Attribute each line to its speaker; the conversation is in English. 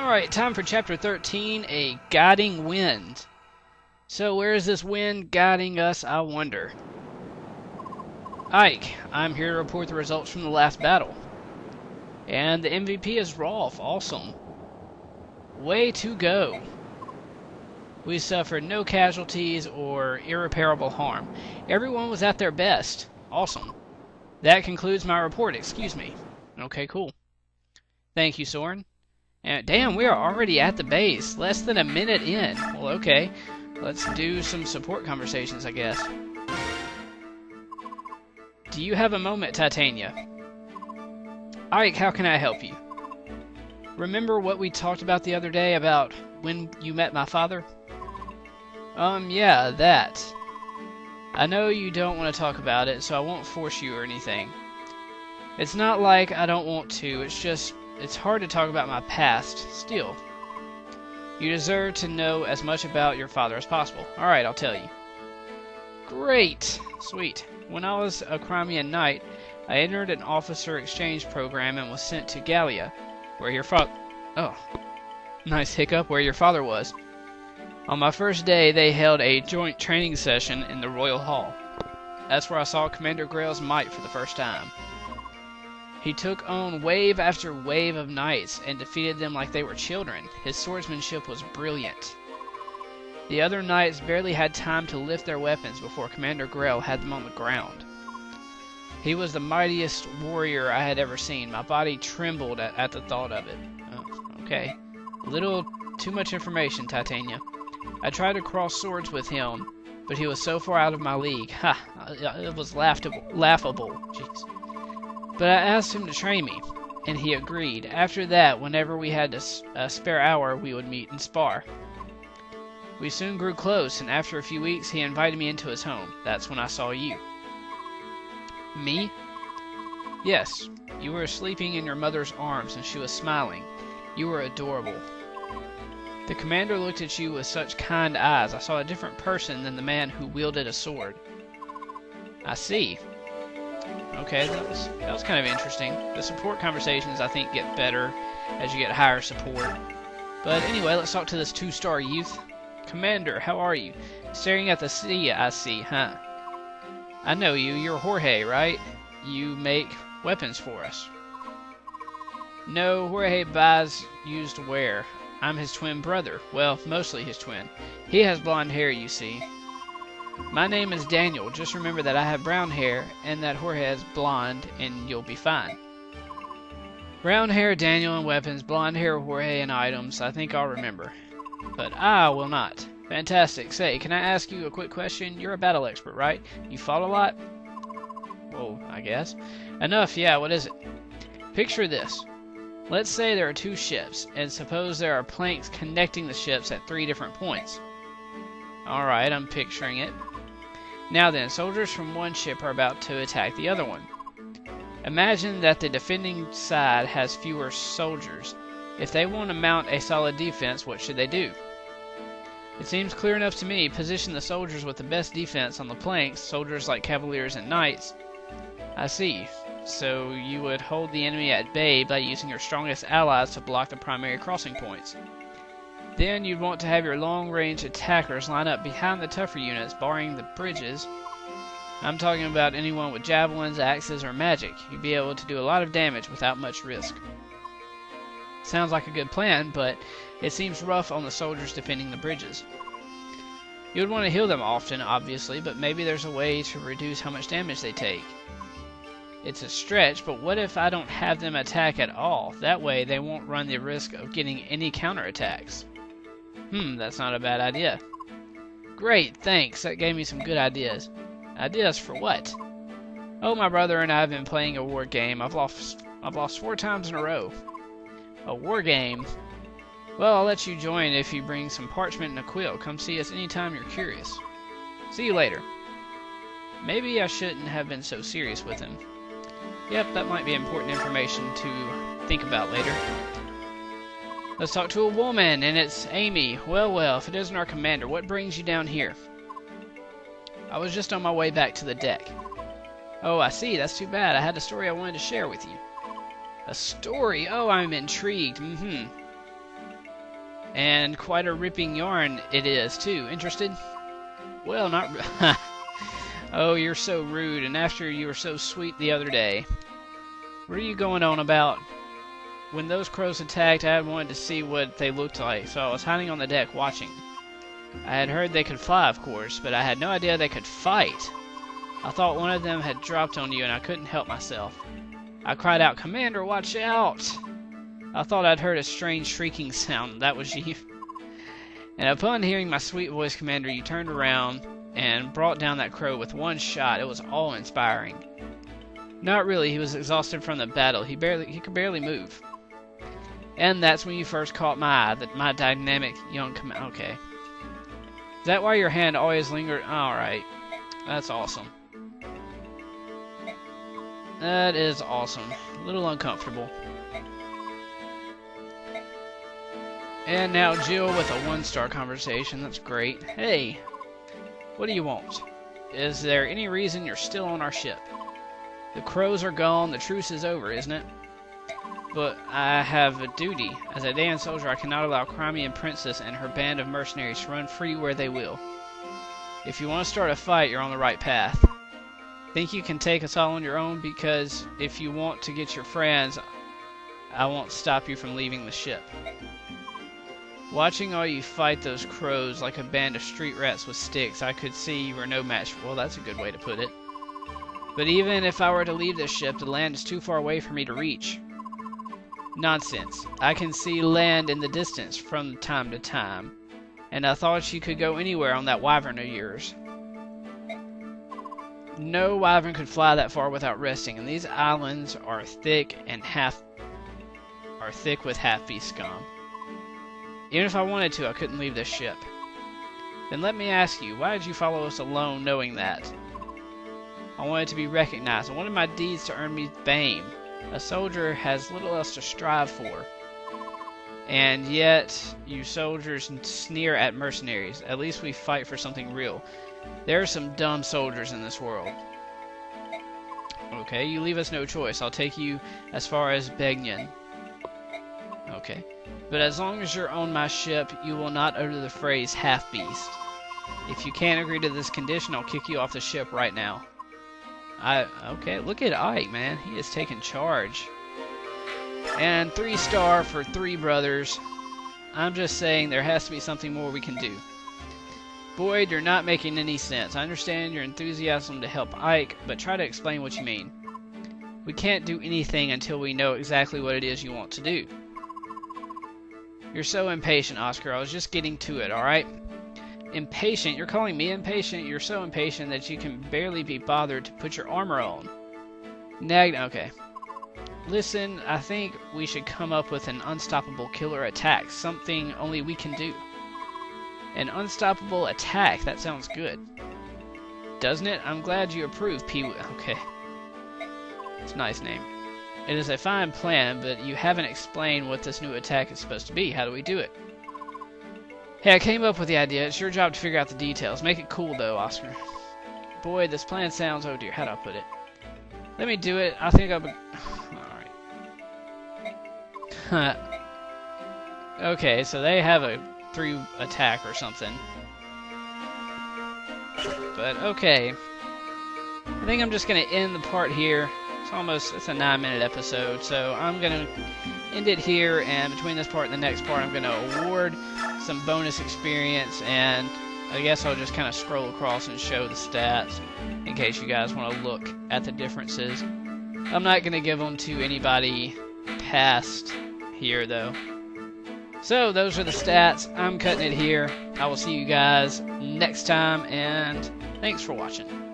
Speaker 1: Alright, time for Chapter 13, A Guiding Wind. So where is this wind guiding us, I wonder? Ike, I'm here to report the results from the last battle. And the MVP is Rolf, awesome. Way to go. We suffered no casualties or irreparable harm. Everyone was at their best. Awesome. That concludes my report, excuse me. Okay, cool. Thank you, Soren. And damn, we are already at the base. Less than a minute in. Well, okay. Let's do some support conversations, I guess. Do you have a moment, Titania? Ike, how can I help you? Remember what we talked about the other day about when you met my father? Yeah, that. I know you don't want to talk about it, so I won't force you or anything. It's not like I don't want to, it's just, it's hard to talk about my past, still. You deserve to know as much about your father as possible. Alright, I'll tell you. Great! Sweet. When I was a Crimean knight, I entered an officer exchange program and was sent to Gallia, where your nice hiccup, where your father was. On my first day, they held a joint training session in the Royal Hall. That's where I saw Commander Grail's might for the first time. He took on wave after wave of knights and defeated them like they were children. His swordsmanship was brilliant. The other knights barely had time to lift their weapons before Commander Grail had them on the ground. He was the mightiest warrior I had ever seen. My body trembled at the thought of it. Oh, okay. A little too much information, Titania. I tried to cross swords with him, but he was so far out of my league. Ha! It was laughable. Jeez. But I asked him to train me, and he agreed. After that, whenever we had a spare hour, we would meet and spar. We soon grew close, and after a few weeks, he invited me into his home. That's when I saw you. Me? Yes. You were sleeping in your mother's arms, and she was smiling. You were adorable. The commander looked at you with such kind eyes. I saw a different person than the man who wielded a sword. I see. Okay, that was kind of interesting. The support conversations, I think, get better as you get higher support. But anyway, let's talk to this 2-star youth. Commander, how are you? Staring at the sea, I see, huh? I know you. You're Jorge, right? You make weapons for us. No, Jorge buys used wear. I'm his twin brother. Well, mostly his twin. He has blonde hair, you see. My name is Daniel. Just remember that I have brown hair and that Jorge has blonde, and you'll be fine. Brown hair, Daniel, and weapons. Blonde hair, Jorge, and items. I think I'll remember. But I will not. Fantastic. Say, can I ask you a quick question? You're a battle expert, right? You fought a lot? Well, I guess. Enough, yeah, what is it? Picture this. Let's say there are 2 ships, and suppose there are planks connecting the ships at 3 different points. Alright, I'm picturing it. Now then, soldiers from one ship are about to attack the other one. Imagine that the defending side has fewer soldiers. If they want to mount a solid defense, what should they do? It seems clear enough to me. Position the soldiers with the best defense on the planks, soldiers like cavaliers and knights. I see. So you would hold the enemy at bay by using your strongest allies to block the primary crossing points. Then you'd want to have your long-range attackers line up behind the tougher units, barring the bridges. I'm talking about anyone with javelins, axes, or magic. You'd be able to do a lot of damage without much risk. Sounds like a good plan, but it seems rough on the soldiers defending the bridges. You would want to heal them often, obviously, but maybe there's a way to reduce how much damage they take. It's a stretch, but what if I don't have them attack at all? That way they won't run the risk of getting any counterattacks. That's not a bad idea. Great, thanks. That gave me some good ideas. Ideas for what? Oh, my brother and I have been playing a war game. I've lost 4 times in a row. A war game? Well, I'll let you join if you bring some parchment and a quill. Come see us anytime you're curious. See you later. Maybe I shouldn't have been so serious with him. Yep, that might be important information to think about later. Let's talk to a woman, and it's Amy. Well, if it isn't our commander, what brings you down here? I was just on my way back to the deck. Oh, I see. That's too bad. I had a story I wanted to share with you. A story? Oh, I'm intrigued. And quite a ripping yarn it is, too. Interested? Well, not... Oh, you're so rude, and after you were so sweet the other day. What are you going on about? When those crows attacked, I had wanted to see what they looked like, so I was hiding on the deck watching. I had heard they could fly, of course, but I had no idea they could fight. I thought one of them had dropped on you, and I couldn't help myself. I cried out, "Commander, watch out!" I thought I'd heard a strange shrieking sound. That was you. And upon hearing my sweet voice, Commander, you turned around and brought down that crow with one shot. It was awe-inspiring. Not really. He was exhausted from the battle. He could barely move. And that's when you first caught my eye, that my dynamic young commander. Okay. Is that why your hand always lingered? Alright. That's awesome. That is awesome. A little uncomfortable. And now Jill with a 1-star conversation. That's great. Hey, what do you want? Is there any reason you're still on our ship? The crows are gone. The truce is over, isn't it? But I have a duty. As a Dayan soldier, I cannot allow Crimean Princess and her band of mercenaries to run free where they will. If you want to start a fight, you're on the right path. Think you can take us all on your own? Because if you want to get your friends, I won't stop you from leaving the ship. Watching all you fight those crows like a band of street rats with sticks, I could see you were no match for. Well, that's a good way to put it. But even if I were to leave this ship, the land is too far away for me to reach. Nonsense. I can see land in the distance from time to time. And I thought you could go anywhere on that wyvern of yours. No wyvern could fly that far without resting, and these islands are thick with half-beast scum. Even if I wanted to, I couldn't leave this ship. Then let me ask you, why did you follow us alone knowing that? I wanted to be recognized. I wanted my deeds to earn me fame. A soldier has little else to strive for. And yet, you soldiers sneer at mercenaries. At least we fight for something real. There are some dumb soldiers in this world. Okay, you leave us no choice. I'll take you as far as Begnion. Okay. But as long as you're on my ship, you will not utter the phrase half-beast. If you can't agree to this condition, I'll kick you off the ship right now. Okay, look at Ike, man. He is taking charge. And 3-star for 3 brothers. I'm just saying there has to be something more we can do. Boyd, you're not making any sense. I understand your enthusiasm to help Ike, but try to explain what you mean. We can't do anything until we know exactly what it is you want to do. You're so impatient, Oscar. I was just getting to it, alright? Impatient? You're calling me impatient? You're so impatient that you can barely be bothered to put your armor on. Okay. Listen, I think we should come up with an unstoppable killer attack. Something only we can do. An unstoppable attack. That sounds good. Doesn't it? I'm glad you approve, Pee-wee. Okay. It's a nice name. It is a fine plan, but you haven't explained what this new attack is supposed to be. How do we do it? Hey, I came up with the idea. It's your job to figure out the details. Make it cool, though, Oscar. Boy, this plan sounds... Oh, dear. How do I put it? Let me do it. I think I'll be... Alright. Okay, so they have a 3 attack or something. But, okay. I think I'm just going to end the part here. It's a 9-minute episode, so I'm going to end it here, and between this part and the next part, I'm going to award some bonus experience, and I guess I'll just kind of scroll across and show the stats in case you guys want to look at the differences. I'm not going to give them to anybody past here, though. So, those are the stats. I'm cutting it here. I will see you guys next time, and thanks for watching.